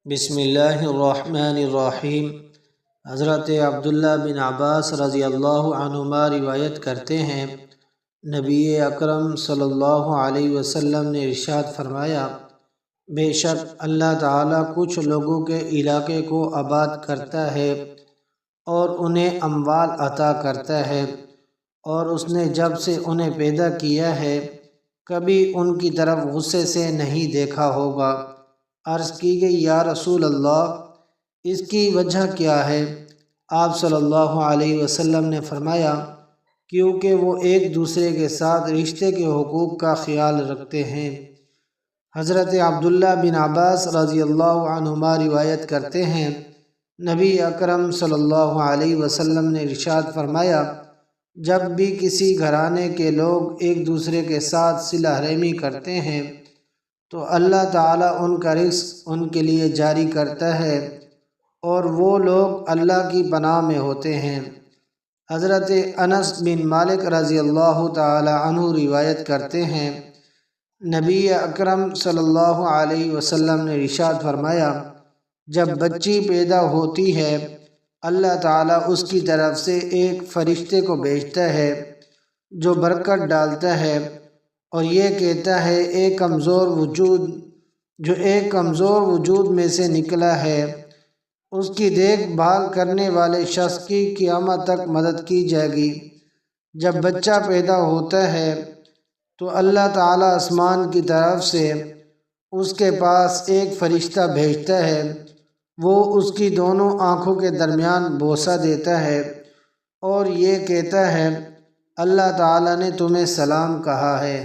بسم اللہ الرحمن الرحیم۔ حضرت عبداللہ بن عباس رضی اللہ عنہما روایت کرتے ہیں، نبی اکرم صلی اللہ علیہ وسلم نے ارشاد فرمایا، بے شک اللہ تعالیٰ کچھ لوگوں کے علاقے کو آباد کرتا ہے اور انہیں اموال عطا کرتا ہے، اور اس نے جب سے انہیں پیدا کیا ہے کبھی ان کی طرف غصے سے نہیں دیکھا ہوگا۔ عرض کی گئی، یا رسول اللہ، اس کی وجہ کیا ہے؟ آپ صلی اللہ علیہ وسلم نے فرمایا، کیونکہ وہ ایک دوسرے کے ساتھ رشتے کے حقوق کا خیال رکھتے ہیں۔ حضرت عبداللہ بن عباس رضی اللہ عنہما روایت کرتے ہیں، نبی اکرم صلی اللہ علیہ وسلم نے ارشاد فرمایا، جب بھی کسی گھرانے کے لوگ ایک دوسرے کے ساتھ صلہ رحمی کرتے ہیں تو اللہ تعالیٰ ان کا رزق ان کے لیے جاری کرتا ہے اور وہ لوگ اللہ کی پناہ میں ہوتے ہیں۔ حضرت انس بن مالک رضی اللہ تعالی عنہ روایت کرتے ہیں، نبی اکرم صلی اللہ علیہ وسلم نے ارشاد فرمایا، جب بچی پیدا ہوتی ہے اللہ تعالیٰ اس کی طرف سے ایک فرشتے کو بھیجتا ہے جو برکت ڈالتا ہے اور یہ کہتا ہے، ایک کمزور وجود میں سے نکلا ہے، اس کی دیکھ بھال کرنے والے شخص کی قیامت تک مدد کی جائے گی۔ جب بچہ پیدا ہوتا ہے تو اللہ تعالیٰ آسمان کی طرف سے اس کے پاس ایک فرشتہ بھیجتا ہے، وہ اس کی دونوں آنکھوں کے درمیان بوسہ دیتا ہے اور یہ کہتا ہے، اللہ تعالیٰ نے تمہیں سلام کہا ہے۔